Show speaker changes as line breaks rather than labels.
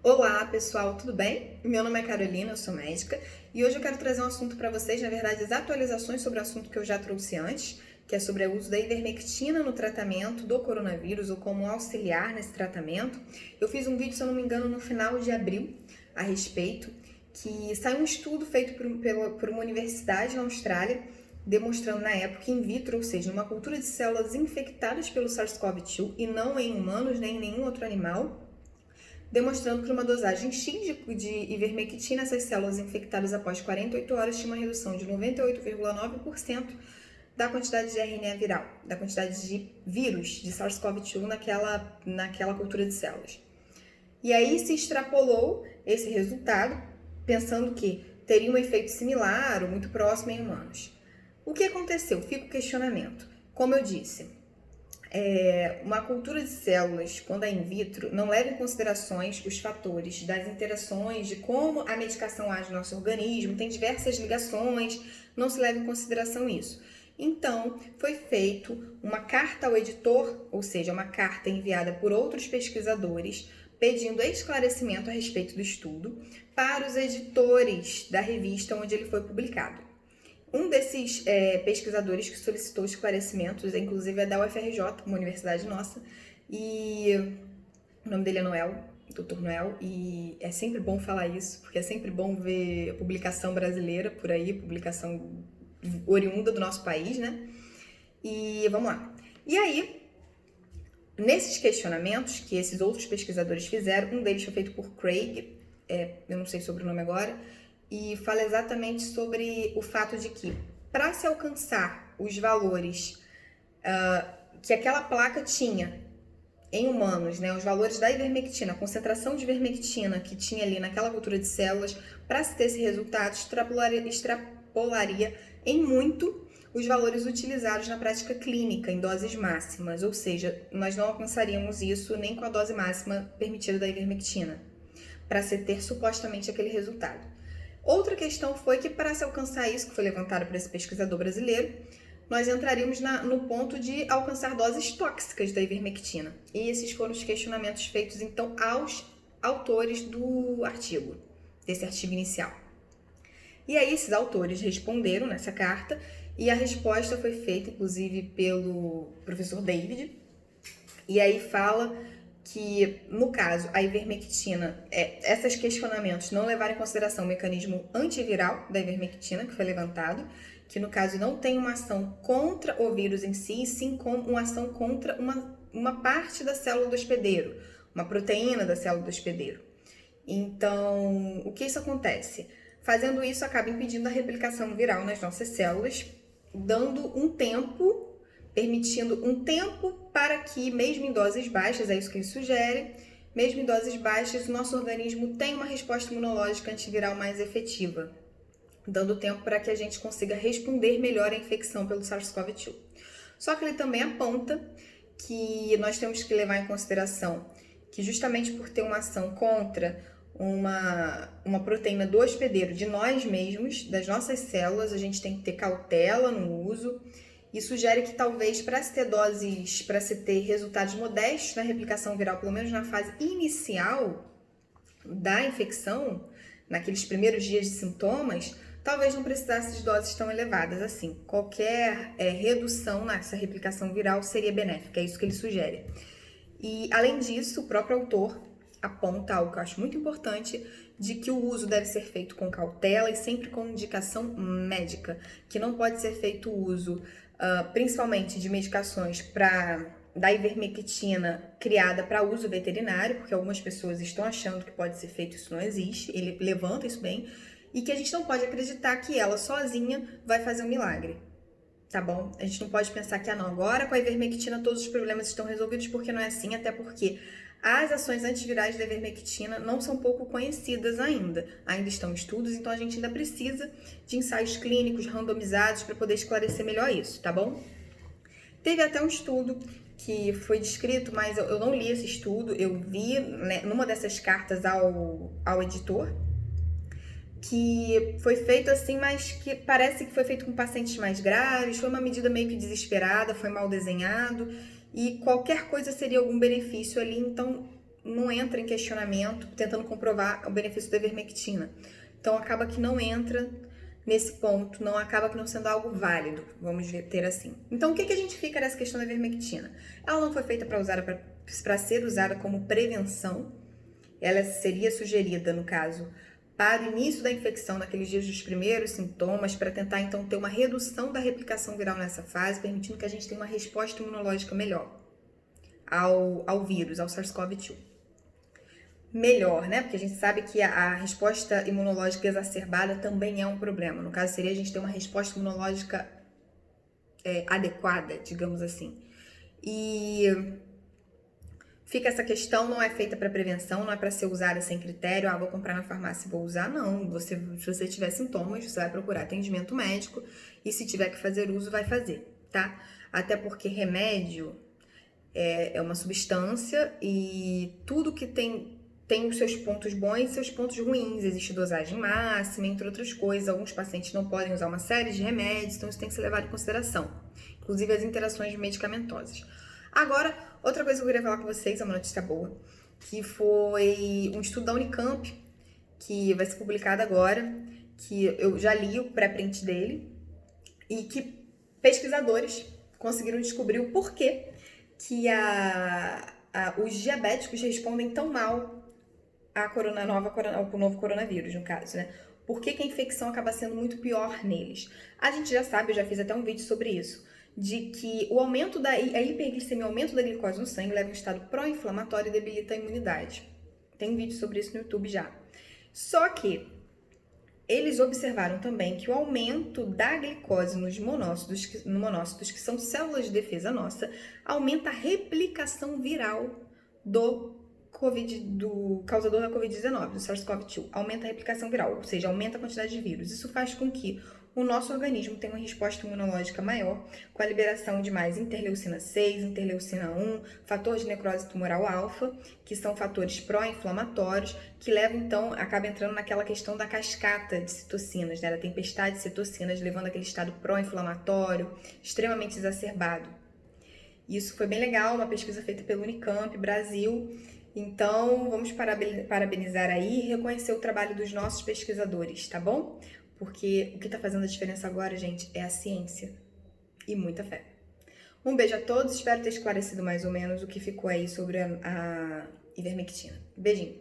Olá pessoal, tudo bem? Meu nome é Carolina, eu sou médica e hoje eu quero trazer um assunto para vocês, na verdade, as atualizações sobre o assunto que eu já trouxe antes, que é sobre o uso da ivermectina no tratamento do coronavírus ou como auxiliar nesse tratamento. Eu fiz um vídeo, se eu não me engano, no final de abril a respeito, que saiu um estudo feito por uma universidade na Austrália, demonstrando na época in vitro, ou seja, numa cultura de células infectadas pelo SARS-CoV-2 e não em humanos nem em nenhum outro animal, demonstrando que uma dosagem X de ivermectina, essas células infectadas após 48 horas tinham uma redução de 98,9% da quantidade de RNA viral, da quantidade de vírus de SARS-CoV-2 naquela cultura de células. E aí se extrapolou esse resultado, pensando que teria um efeito similar ou muito próximo em humanos. O que aconteceu? Fica o questionamento. Como eu disse, uma cultura de células, quando é in vitro, não leva em considerações os fatores das interações, de como a medicação age no nosso organismo, tem diversas ligações, não se leva em consideração isso. Então, foi feito uma carta ao editor, ou seja, uma carta enviada por outros pesquisadores, pedindo esclarecimento a respeito do estudo para os editores da revista onde ele foi publicado. Um desses pesquisadores que solicitou esclarecimentos, inclusive é da UFRJ, uma universidade nossa, e o nome dele é Noel, Dr. Noel, e é sempre bom falar isso, porque é sempre bom ver publicação brasileira por aí, publicação oriunda do nosso país, né? E vamos lá. E aí, nesses questionamentos que esses outros pesquisadores fizeram, um deles foi feito por Craig, eu não sei sobre o nome agora, e fala exatamente sobre o fato de que, para se alcançar os valores que aquela placa tinha em humanos, né, os valores da ivermectina, a concentração de ivermectina que tinha ali naquela cultura de células, para se ter esse resultado, extrapolaria em muito os valores utilizados na prática clínica em doses máximas, ou seja, nós não alcançaríamos isso nem com a dose máxima permitida da ivermectina, para se ter supostamente aquele resultado. Outra questão foi que, para se alcançar isso, que foi levantado por esse pesquisador brasileiro, nós entraríamos no ponto de alcançar doses tóxicas da ivermectina. E esses foram os questionamentos feitos, então, aos autores do artigo, desse artigo inicial. E aí, esses autores responderam nessa carta, e a resposta foi feita, inclusive, pelo professor David. E aí fala que, no caso, a ivermectina, esses questionamentos não levaram em consideração o mecanismo antiviral da ivermectina, que foi levantado, que no caso não tem uma ação contra o vírus em si, sim como uma ação contra uma parte da célula do hospedeiro, uma proteína da célula do hospedeiro. Então, o que isso acontece? Fazendo isso, acaba impedindo a replicação viral nas nossas células, dando um tempo, permitindo um tempo para que, mesmo em doses baixas, é isso que ele sugere, mesmo em doses baixas, o nosso organismo tenha uma resposta imunológica antiviral mais efetiva, dando tempo para que a gente consiga responder melhor à infecção pelo SARS-CoV-2. Só que ele também aponta que nós temos que levar em consideração que, justamente por ter uma ação contra uma proteína do hospedeiro de nós mesmos, das nossas células, a gente tem que ter cautela no uso, e sugere que talvez para se ter resultados modestos na replicação viral, pelo menos na fase inicial da infecção, naqueles primeiros dias de sintomas, talvez não precisasse de doses tão elevadas assim. Qualquer redução nessa replicação viral seria benéfica, é isso que ele sugere. E, além disso, o próprio autor aponta algo que eu acho muito importante, de que o uso deve ser feito com cautela e sempre com indicação médica, que não pode ser feito o uso, principalmente de medicações da ivermectina criada para uso veterinário, porque algumas pessoas estão achando que pode ser feito, isso não existe, ele levanta isso bem, e que a gente não pode acreditar que ela sozinha vai fazer um milagre. Tá bom? A gente não pode pensar que, não, agora com a ivermectina todos os problemas estão resolvidos, porque não é assim, até porque as ações antivirais da ivermectina não são pouco conhecidas ainda. Ainda estão em estudos, então a gente ainda precisa de ensaios clínicos randomizados para poder esclarecer melhor isso, tá bom? Teve até um estudo que foi descrito, mas eu não li esse estudo, eu vi, né, numa dessas cartas ao editor, que foi feito assim, mas que parece que foi feito com pacientes mais graves, foi uma medida meio que desesperada, foi mal desenhado, e qualquer coisa seria algum benefício ali, então não entra em questionamento tentando comprovar o benefício da ivermectina. Então acaba que não entra nesse ponto, não acaba que não sendo algo válido, vamos ter assim. Então o que a gente fica nessa questão da ivermectina? Ela não foi feita para ser usada como prevenção, ela seria sugerida, no caso, para o início da infecção, naqueles dias dos primeiros sintomas, para tentar então ter uma redução da replicação viral nessa fase, permitindo que a gente tenha uma resposta imunológica melhor ao vírus, ao SARS-CoV-2. Melhor, né? Porque a gente sabe que a resposta imunológica exacerbada também é um problema. No caso, seria a gente ter uma resposta imunológica adequada, digamos assim. E fica essa questão, não é feita para prevenção, não é para ser usada sem critério. Vou comprar na farmácia e vou usar. Não, se você tiver sintomas, você vai procurar atendimento médico e se tiver que fazer uso, vai fazer, tá? Até porque remédio é uma substância e tudo que tem os seus pontos bons e seus pontos ruins. Existe dosagem máxima, entre outras coisas. Alguns pacientes não podem usar uma série de remédios, então isso tem que ser levado em consideração. Inclusive as interações medicamentosas. Agora, outra coisa que eu queria falar com vocês, é uma notícia boa, que foi um estudo da Unicamp, que vai ser publicado agora, que eu já li o pré-print dele, e que pesquisadores conseguiram descobrir o porquê que os diabéticos respondem tão mal ao novo coronavírus, no caso, né? Por que a infecção acaba sendo muito pior neles? A gente já sabe, eu já fiz até um vídeo sobre isso, de que o aumento a hiperglicemia, o aumento da glicose no sangue leva a um estado pró-inflamatório e debilita a imunidade. Tem vídeo sobre isso no YouTube já. Só que eles observaram também que o aumento da glicose nos monócitos, que são células de defesa nossa, aumenta a replicação viral do causador da Covid-19, do SARS-CoV-2. Aumenta a replicação viral, ou seja, aumenta a quantidade de vírus. Isso faz com que o nosso organismo tenha uma resposta imunológica maior, com a liberação de mais interleucina 6, interleucina 1, fator de necrose tumoral alfa, que são fatores pró-inflamatórios, que levam, então, acaba entrando naquela questão da cascata de citocinas, né, da tempestade de citocinas, levando aquele estado pró-inflamatório, extremamente exacerbado. Isso foi bem legal, uma pesquisa feita pelo Unicamp, Brasil. Então, vamos parabenizar aí e reconhecer o trabalho dos nossos pesquisadores, tá bom? Porque o que está fazendo a diferença agora, gente, é a ciência e muita fé. Um beijo a todos, espero ter esclarecido mais ou menos o que ficou aí sobre a ivermectina. Beijinho!